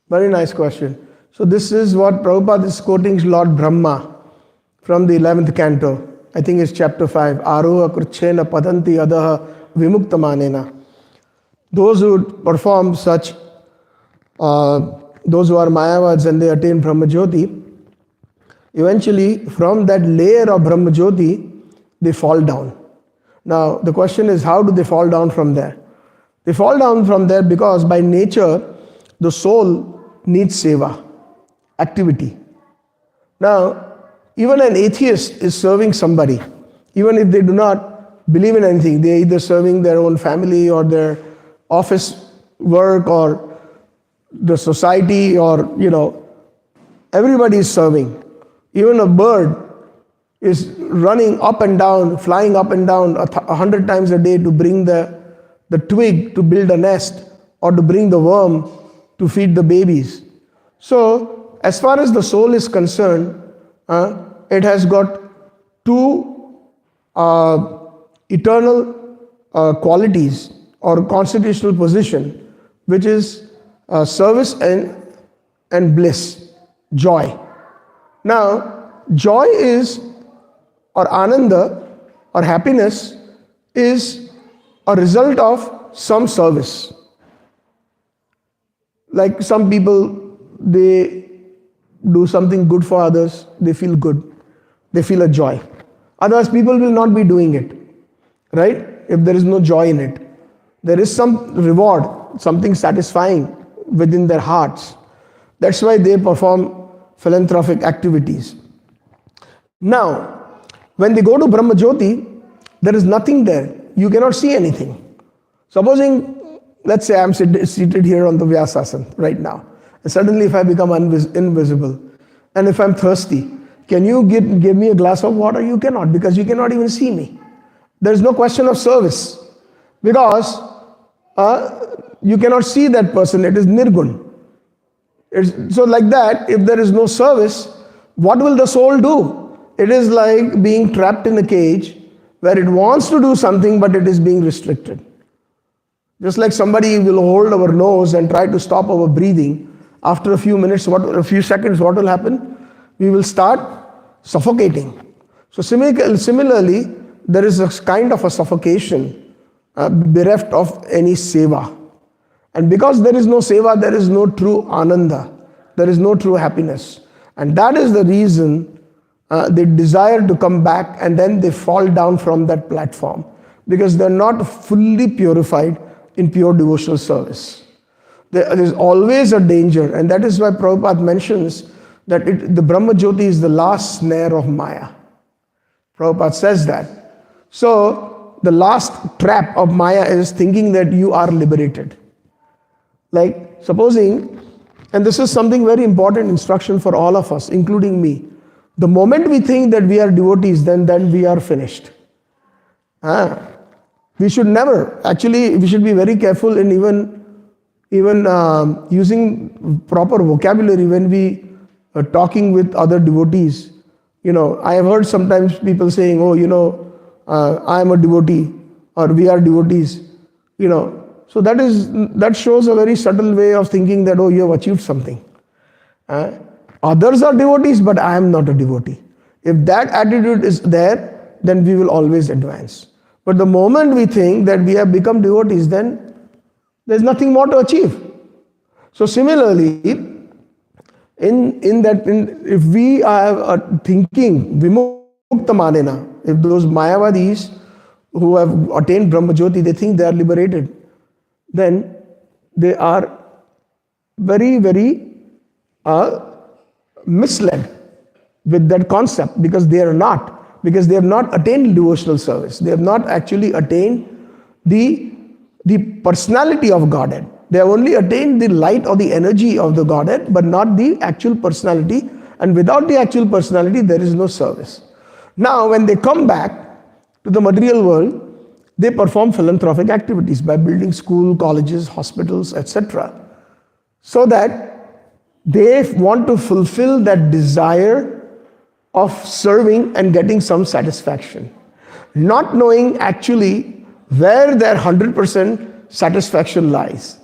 Speaker 1: Very nice question. So this is what Prabhupada is quoting Lord Brahma from the 11th canto. I think it's chapter 5. Aroha kruchena padanti adaha vimuktamanena. Those who perform such, those who are Mayavads and they attain Brahma Jyoti, eventually from that layer of Brahma Jyoti, they fall down. Now the question is, how do they fall down from there? They fall down from there because by nature, the soul needs seva, activity. Now, even an atheist is serving somebody, even if they do not believe in anything. They are either serving their own family or their office work or the society or, everybody is serving. Even a bird is running up and down, flying up and down 100 times a day to bring the twig to build a nest or to bring the worm to feed the babies. So, as far as the soul is concerned, it has got two eternal qualities or constitutional position, which is service and bliss, joy. Now, joy is, or ananda, or happiness, is a result of some service. Like some people, they do something good for others, they feel good. They feel a joy. Otherwise, people will not be doing it, right? If there is no joy in it. There is some reward, something satisfying within their hearts. That's why they perform philanthropic activities. Now, when they go to Brahma Jyoti, there is nothing there. You cannot see anything. Supposing, let's say I'm seated here on the Vyasasana right now. And suddenly if I become invisible, and if I'm thirsty, can you give me a glass of water? You cannot, because you cannot even see me. There is no question of service, because you cannot see that person. It is nirgun. So like that, if there is no service, what will the soul do? It is like being trapped in a cage where it wants to do something, but it is being restricted. Just like somebody will hold our nose and try to stop our breathing. After a few minutes, a few seconds, what will happen? We will start suffocating. So similarly, there is a kind of a suffocation bereft of any seva. And because there is no seva, there is no true ananda. There is no true happiness. And that is the reason they desire to come back, and then they fall down from that platform, because they are not fully purified in pure devotional service. There is always a danger, and that is why Prabhupada mentions that the Brahma Jyoti is the last snare of Maya. Prabhupada says that. So, the last trap of Maya is thinking that you are liberated. Like, supposing, and this is something very important instruction for all of us, including me. The moment we think that we are devotees, then we are finished. We should never, actually, we should be very careful in even using proper vocabulary when we are talking with other devotees. I have heard sometimes people saying, I am a devotee, or we are devotees. So that shows a very subtle way of thinking that, you have achieved something. Others are devotees, but I am not a devotee. If that attitude is there, then we will always advance. But the moment we think that we have become devotees, then there's nothing more to achieve. So similarly, if we are thinking vimukta manena, if those Mayavadis who have attained Brahma Jyoti, they think they are liberated, then they are very, very misled with that concept, because they are not, because they have not attained devotional service. They have not actually attained the personality of Godhead. They have only attained the light or the energy of the Godhead, but not the actual personality. And without the actual personality, there is no service. Now, when they come back to the material world, they perform philanthropic activities by building school, colleges, hospitals, etc. So that they want to fulfill that desire of serving and getting some satisfaction, not knowing actually where their 100% satisfaction lies.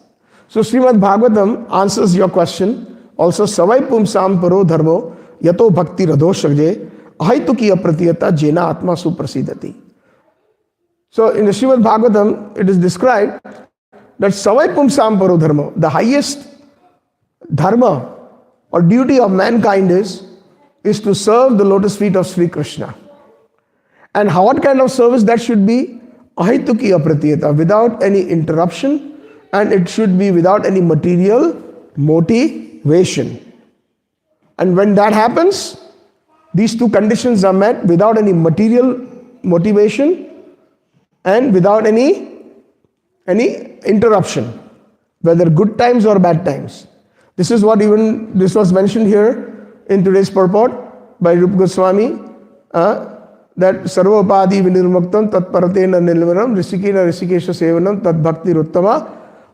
Speaker 1: So Srimad Bhagavatam answers your question. Also, savai pumsam paro dharmo yato bhakti radhoshagje ahitukiya pratiyata jena atma suprasidati. So in the Srimad Bhagavatam, it is described that savai pumsam paro dharmo, the highest dharma or duty of mankind is to serve the lotus feet of Sri Krishna. And what kind of service that should be? Ahitukiya pratiyata, without any interruption, and it should be without any material motivation. And when that happens, these two conditions are met, without any material motivation and without any interruption, whether good times or bad times. This is what this was mentioned here in today's purport by Rupa Goswami, that sarvapadi vinirmuktam tat paratena nilvanam risikena risikesha sevanam tat bhakti ruttama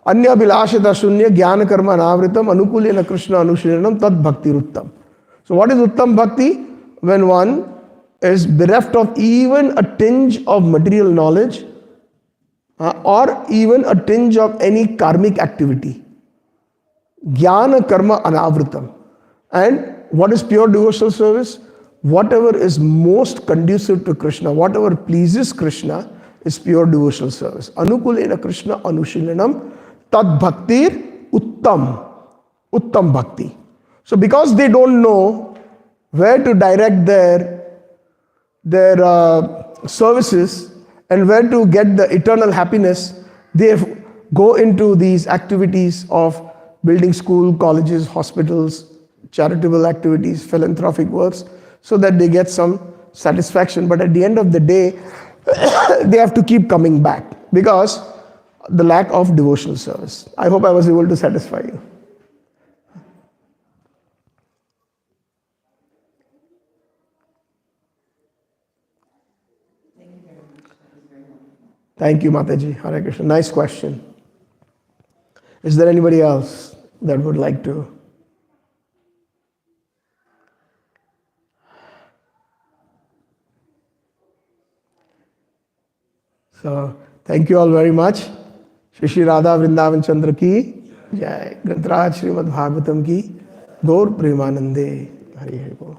Speaker 1: anya bilashita shunya jnana karma anavritam anukulena krishna anushilanam tat bhakti ruttam. So what is uttam bhakti? When one is bereft of even a tinge of material knowledge or even a tinge of any karmic activity. Jnana karma anavritam. And what is pure devotional service? Whatever is most conducive to Krishna, whatever pleases Krishna, is pure devotional service. Anukulena Krishna anushilanam tad bhaktir uttam bhakti. So because they don't know where to direct their services and where to get the eternal happiness, they go into these activities of building school, colleges, hospitals, charitable activities, philanthropic works, so that they get some satisfaction. But at the end of the day, they have to keep coming back because the lack of devotional service. I hope I was able to satisfy you. Thank you, Mataji. Hare Krishna. Nice question. Is there anybody else that would like to? So, thank you all very much. Shri Radha Vrindavan Chandra ki Jai. Grantaraj Srimad Bhagavatam ki Gaur Premanande. Hari Hari Bol.